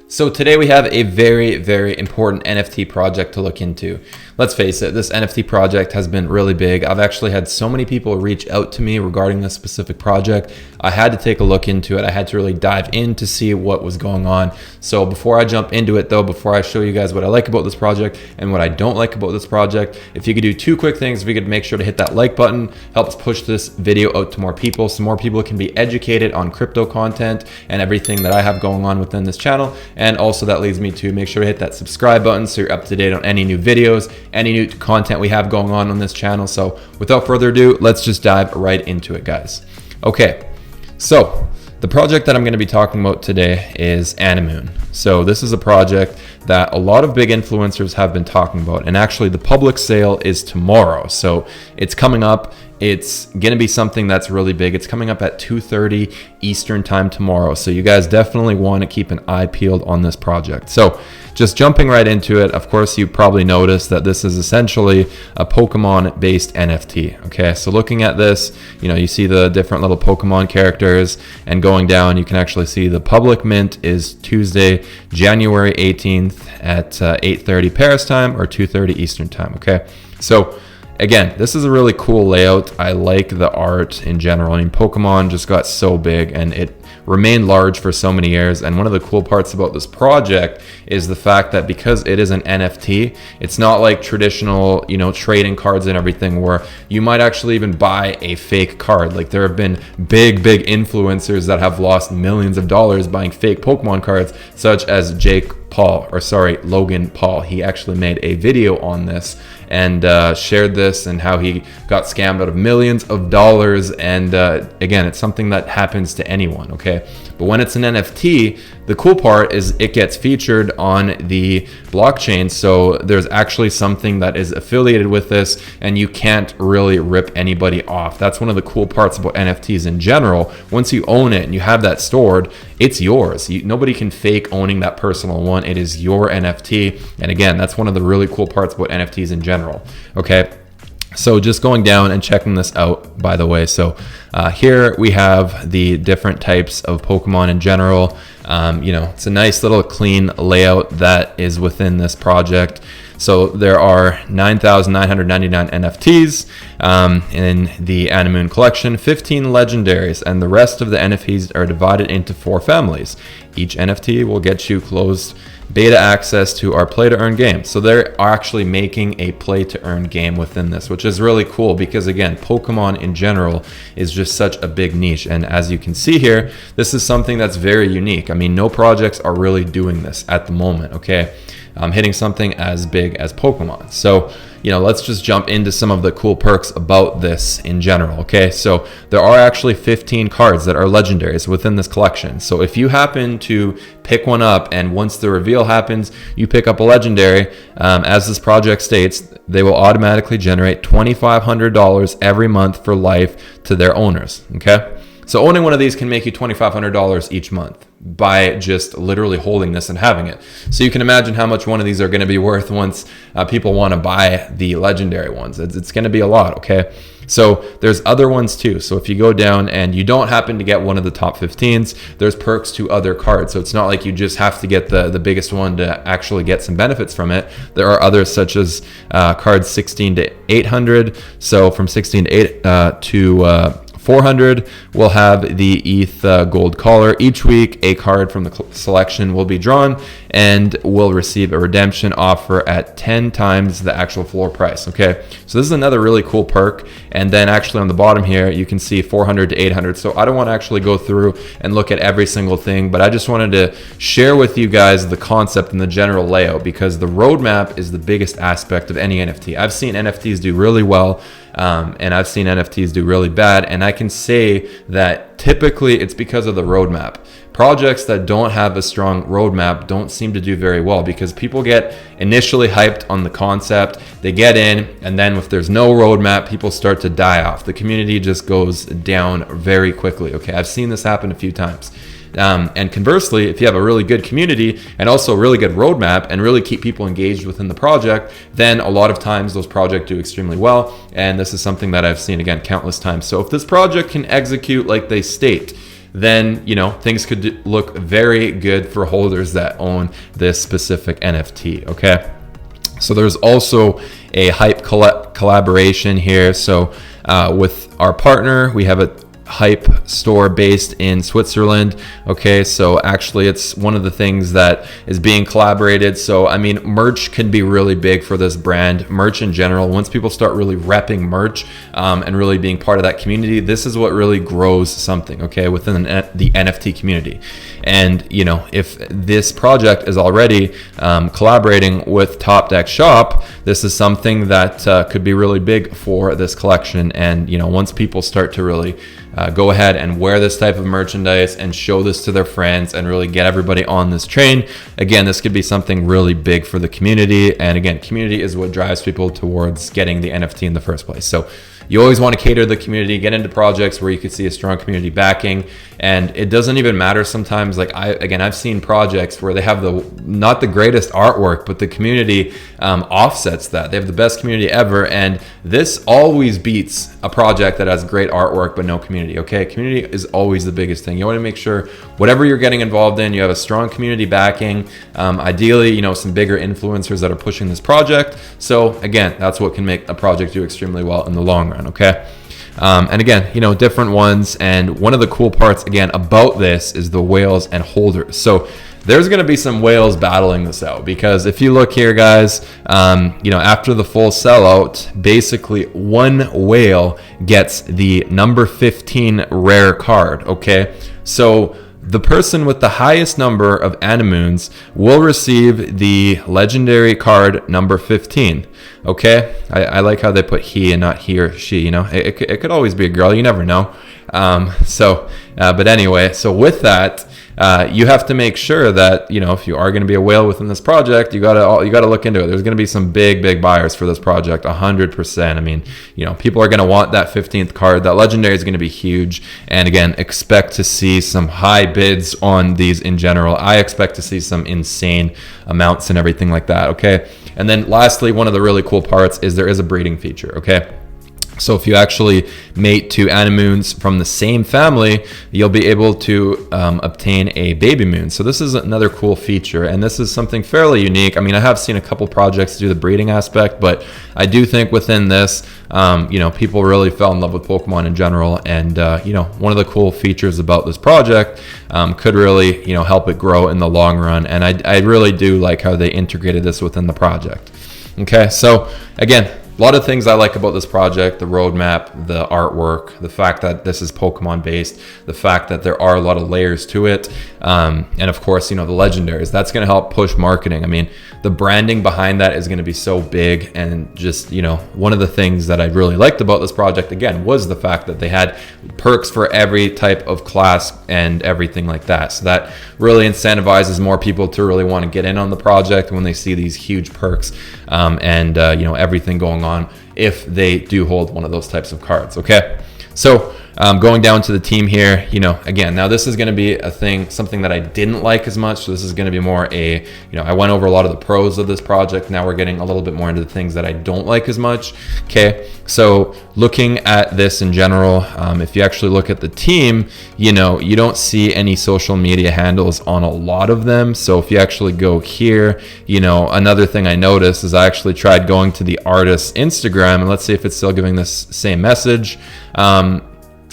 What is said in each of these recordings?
So today we have a very, very important NFT project to look into. Let's face it, this NFT project has been really big. I've actually had so many people reach out to me regarding this specific project. I had to take a look into it. I had to really dive in to see what was going on. So before I jump into it though, before I show you guys what I like about this project and what I don't like about this project, if you could do two quick things, if you could make sure to hit that like button, helps push this video out to more people so more people can be educated on crypto content and everything that I have going on within this channel. And also that leads me to make sure to hit that subscribe button so you're up to date on any new videos, any new content we have going on this channel. So without further ado, let's just dive right into it, guys. Okay, so the project that I'm going to be talking about today is Animoon. So this is a project that a lot of big influencers have been talking about, and actually the public sale is tomorrow. So it's coming up. It's going to be something that's really big. It's coming up at 2:30 Eastern time tomorrow. So you guys definitely want to keep an eye peeled on this project. So just jumping right into it, of course, you probably noticed that this is essentially a Pokemon based NFT. Okay, so looking at this, you see the different little Pokemon characters, and going down, you can actually see the public mint is Tuesday, January 18th at 8:30 Paris time or 2:30 Eastern time. Okay, so again, this is a really cool layout. I like the art in general. I mean, Pokemon just got so big and it remained large for so many years. And one of the cool parts about this project is the fact that because it is an NFT, it's not like traditional, trading cards and everything where you might actually even buy a fake card. Like there have been big influencers that have lost millions of dollars buying fake Pokemon cards, such as Logan Paul. He actually made a video on this and shared this and how he got scammed out of millions of dollars. And again, it's something that happens to anyone, okay? But when it's an NFT, the cool part is it gets featured on the blockchain. So there's actually something that is affiliated with this, and you can't really rip anybody off. That's one of the cool parts about NFTs in general. Once you own it and you have that stored, it's yours. Nobody can fake owning that personal one. It is your NFT. And again, that's one of the really cool parts about NFTs in general. Okay. So just going down and checking this out, by the way. So here we have the different types of Pokemon in general. It's a nice little clean layout that is within this project. So there are 9,999 NFTs in the Animoon collection, 15 legendaries, and the rest of the NFTs are divided into 4 families. Each NFT will get you closed beta access to our play to earn game. So they're actually making a play to earn game within this, which is really cool because again, Pokemon in general is just such a big niche. And as you can see here, this is something that's very unique. I mean, no projects are really doing this at the moment, okay? Hitting something as big as Pokemon. So, let's just jump into some of the cool perks about this in general, okay? So there are actually 15 cards that are legendaries within this collection. So if you happen to pick one up and once the reveal happens, you pick up a legendary, as this project states, they will automatically generate $2,500 every month for life to their owners, okay? So owning one of these can make you $2,500 each month by just literally holding this and having it. So you can imagine how much one of these are going to be worth once people want to buy the legendary ones. It's going to be a lot, okay? So there's other ones too. So if you go down and you don't happen to get one of the top 15s, there's perks to other cards. So it's not like you just have to get the biggest one to actually get some benefits from it. There are others such as cards 16 to 800. So from 16 to 400 will have the ETH gold collar. Each week, a card from the selection will be drawn and will receive a redemption offer at 10 times the actual floor price. Okay, so this is another really cool perk. And then actually on the bottom here, you can see 400 to 800. So I don't want to actually go through and look at every single thing, but I just wanted to share with you guys the concept and the general layout because the roadmap is the biggest aspect of any NFT. I've seen NFTs do really well. And I've seen NFTs do really bad, and I can say that typically it's because of the roadmap. Projects that don't have a strong roadmap don't seem to do very well because people get initially hyped on the concept, they get in, and then if there's no roadmap, people start to die off. The community just goes down very quickly. Okay, I've seen this happen a few times. And conversely, if you have a really good community and also a really good roadmap and really keep people engaged within the project, then a lot of times those projects do extremely well. And this is something that I've seen, again, countless times. So if this project can execute like they state, then, you know, things could look very good for holders that own this specific NFT. Okay. So there's also a hype collaboration here. So with our partner, we have a hype store based in Switzerland. Okay, so actually it's one of the things that is being collaborated. So I mean, merch can be really big for this brand. Merch in general, once people start really repping merch and really being part of that community, this is what really grows something, okay, within the NFT community. And you know, if this project is already collaborating with Top Deck Shop, this is something that could be really big for this collection. And you know, once people start to really go ahead and wear this type of merchandise and show this to their friends and really get everybody on this train, again, this could be something really big for the community. And again, community is what drives people towards getting the NFT in the first place. So you always want to cater to the community, get into projects where you could see a strong community backing. And it doesn't even matter sometimes. Like I've seen projects where they have not the greatest artwork, but the community offsets that. They have the best community ever. And this always beats a project that has great artwork, but no community. Okay. Community is always the biggest thing. You want to make sure whatever you're getting involved in, you have a strong community backing. Ideally, you know, some bigger influencers that are pushing this project. So again, that's what can make a project do extremely well in the long run. Okay. And again, you know, different ones. And one of the cool parts again about this is the whales and holders. So there's going to be some whales battling this out, because if you look here, guys, you know, after the full sellout, basically one whale gets the number 15 rare card. Okay. So the person with the highest number of Animoons will receive the legendary card number 15. Okay, I like how they put he and not he or she. You know, it could always be a girl. You never know. But anyway, so with that, you have to make sure that, you know, if you are going to be a whale within this project, you gotta look into it. There's going to be some big buyers for this project, 100%. I mean, you know, people are going to want that 15th card. That legendary is going to be huge. And again, expect to see some high bids on these in general. I expect to see some insane amounts and everything like that. Okay. And then lastly, one of the really cool parts is there is a breeding feature. Okay. So if you actually mate two Animoons from the same family, you'll be able to obtain a baby moon. So this is another cool feature, and this is something fairly unique. I mean, I have seen a couple projects do the breeding aspect, but I do think within this, you know, people really fell in love with Pokemon in general. And, you know, one of the cool features about this project could really, you know, help it grow in the long run. And I really do like how they integrated this within the project. Okay, so again, a lot of things I like about this project: the roadmap, the artwork, the fact that this is Pokemon based, the fact that there are a lot of layers to it, and of course, you know, the legendaries. That's going to help push marketing. I mean, the branding behind that is going to be so big. And just, you know, one of the things that I really liked about this project, again, was the fact that they had perks for every type of class and everything like that. So that really incentivizes more people to really want to get in on the project when they see these huge perks and you know, everything going on if they do hold one of those types of cards. Okay, so going down to the team here, you know, again, now this is going to be something that I didn't like as much. So this is going to be more you know, I went over a lot of the pros of this project. Now we're getting a little bit more into the things that I don't like as much. Okay, so looking at this in general, if you actually look at the team, you know, you don't see any social media handles on a lot of them. So if you actually go here, you know, another thing I noticed is I actually tried going to the artist's Instagram, and let's see if it's still giving this same message.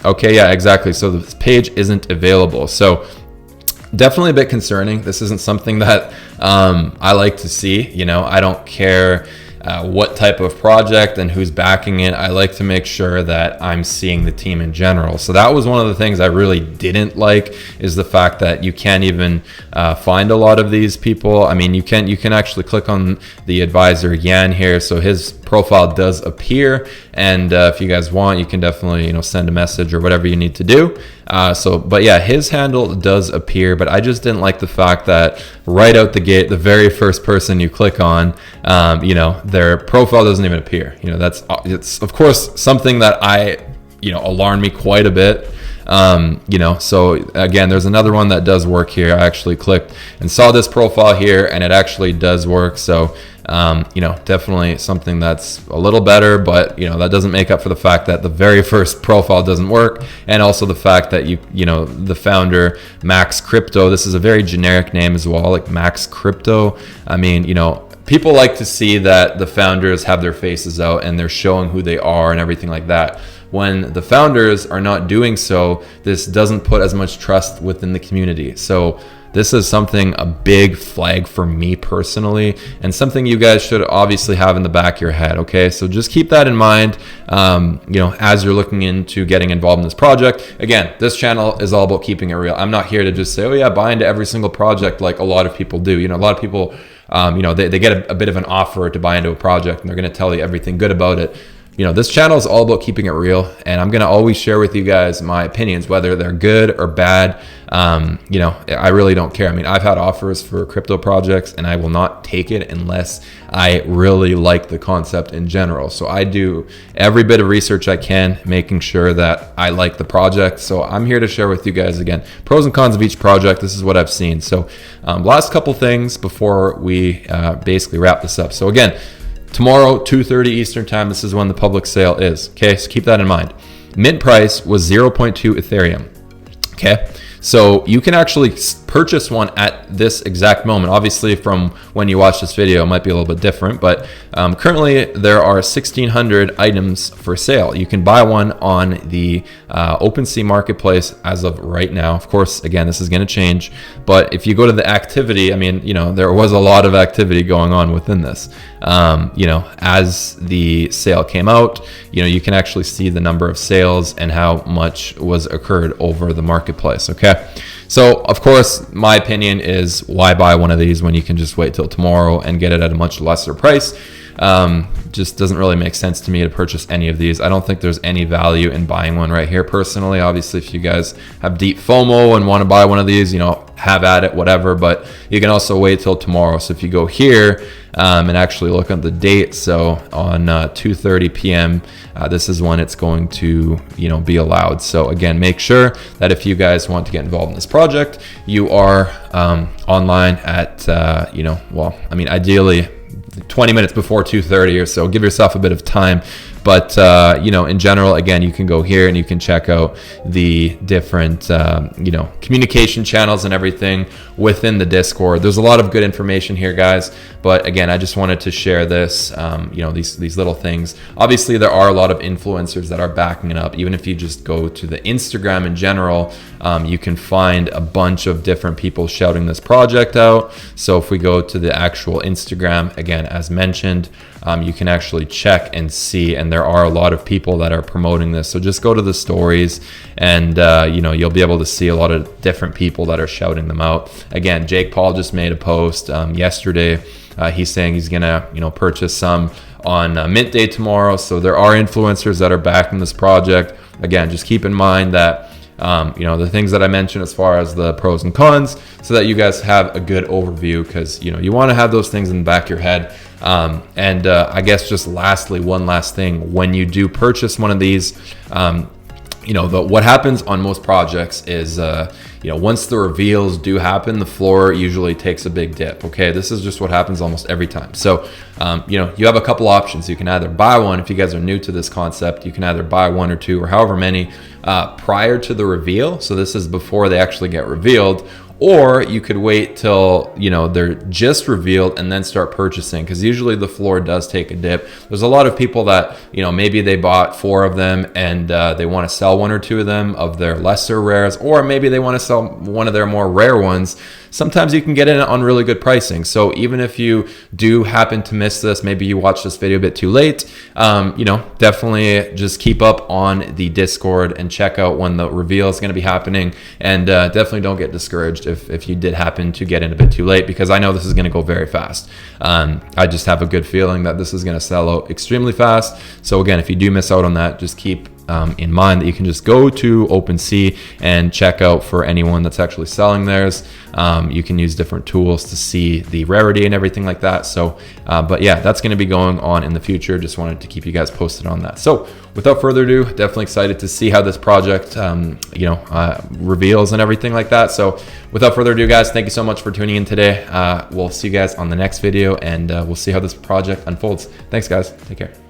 Okay, yeah, exactly. So this page isn't available. So definitely a bit concerning. This isn't something that I like to see. You know, I don't care what type of project and who's backing it. I like to make sure that I'm seeing the team in general. So that was one of the things I really didn't like, is the fact that you can't even find a lot of these people. I mean, you can actually click on the advisor Yan here, so his profile does appear, and if you guys want, you can definitely, you know, send a message or whatever you need to do. But yeah, his handle does appear, but I just didn't like the fact that right out the gate, the very first person you click on, you know, their profile doesn't even appear. You know, it's of course something that alarmed me quite a bit. You know, so again, there's another one that does work here. I actually clicked and saw this profile here, and it actually does work. So you know, definitely something that's a little better, but you know, that doesn't make up for the fact that the very first profile doesn't work, and also the fact that you know, the founder, Max Crypto, this is a very generic name as well, like Max Crypto. I mean, you know, people like to see that the founders have their faces out and they're showing who they are and everything like that. When the founders are not doing so, this doesn't put as much trust within the community. So this is a big flag for me personally, and something you guys should obviously have in the back of your head. Okay, so just keep that in mind, you know, as you're looking into getting involved in this project. Again, this channel is all about keeping it real. I'm not here to just say, oh yeah, buy into every single project like a lot of people do. You know, a lot of people, you know, they get a bit of an offer to buy into a project, and they're going to tell you everything good about it. You know, this channel is all about keeping it real, and I'm going to always share with you guys my opinions, whether they're good or bad. You know, I really don't care. I mean, I've had offers for crypto projects, and I will not take it unless I really like the concept in general. So I do every bit of research I can, making sure that I like the project. So I'm here to share with you guys, again, pros and cons of each project. This is what I've seen. So last couple things before we basically wrap this up. So again, tomorrow, 2:30 Eastern time, this is when the public sale is. Okay, so keep that in mind. Mint price was 0.2 Ethereum. Okay, so you can actually purchase one at this exact moment. Obviously, from when you watch this video, it might be a little bit different, but currently there are 1,600 items for sale. You can buy one on the OpenSea marketplace as of right now. Of course, again, this is going to change, but if you go to the activity, I mean, you know, there was a lot of activity going on within this. You know, as the sale came out, you know, you can actually see the number of sales and how much was occurred over the marketplace. Okay. So, of course, my opinion is, why buy one of these when you can just wait till tomorrow and get it at a much lesser price? Just doesn't really make sense to me to purchase any of these. I don't think there's any value in buying one right here personally. Obviously, if you guys have deep FOMO and want to buy one of these, you know, have at it, whatever, but you can also wait till tomorrow. So if you go here and actually look at the date, so on 2:30 p.m., this is when it's going to, you know, be allowed. So again, make sure that if you guys want to get involved in this project, you are online at, you know, well, I mean, ideally 20 minutes before 2:30 or so. Give yourself a bit of time. But, you know, in general, again, you can go here and you can check out the different, you know, communication channels and everything within the Discord. There's a lot of good information here, guys. But again, I just wanted to share this, you know, these little things. Obviously, there are a lot of influencers that are backing it up. Even if you just go to the Instagram in general, you can find a bunch of different people shouting this project out. So if we go to the actual Instagram, again, as mentioned, you can actually check and see, and there are a lot of people that are promoting this. So just go to the stories, and you know, you'll be able to see a lot of different people that are shouting them out. Again, Jake Paul just made a post yesterday. He's saying he's gonna, you know, purchase some on Mint Day tomorrow. So there are influencers that are backing this project. Again, just keep in mind that you know, the things that I mentioned as far as the pros and cons, so that you guys have a good overview, because, you know, you want to have those things in the back of your head. And I guess just lastly, one last thing, when you do purchase one of these, you know, what happens on most projects is, you know, once the reveals do happen, the floor usually takes a big dip. Okay, this is just what happens almost every time. So, you know, you have a couple options. You can either buy one, if you guys are new to this concept, you can either buy one or two or however many prior to the reveal. So this is before they actually get revealed. Or you could wait till, you know, they're just revealed and then start purchasing, because usually the floor does take a dip. There's a lot of people that, you know, maybe they bought 4 of them and they want to sell 1 or 2 of them of their lesser rares, or maybe they want to sell one of their more rare ones. Sometimes you can get in on really good pricing. So even if you do happen to miss this, maybe you watch this video a bit too late, you know, definitely just keep up on the Discord and check out when the reveal is going to be happening. And definitely don't get discouraged if you did happen to get in a bit too late, because I know this is going to go very fast. I just have a good feeling that this is going to sell out extremely fast. So again, if you do miss out on that, just keep in mind that you can just go to OpenSea and check out for anyone that's actually selling theirs. You can use different tools to see the rarity and everything like that. So, but yeah, that's going to be going on in the future. Just wanted to keep you guys posted on that. So without further ado, definitely excited to see how this project, reveals and everything like that. So without further ado, guys, thank you so much for tuning in today. We'll see you guys on the next video, and we'll see how this project unfolds. Thanks, guys. Take care.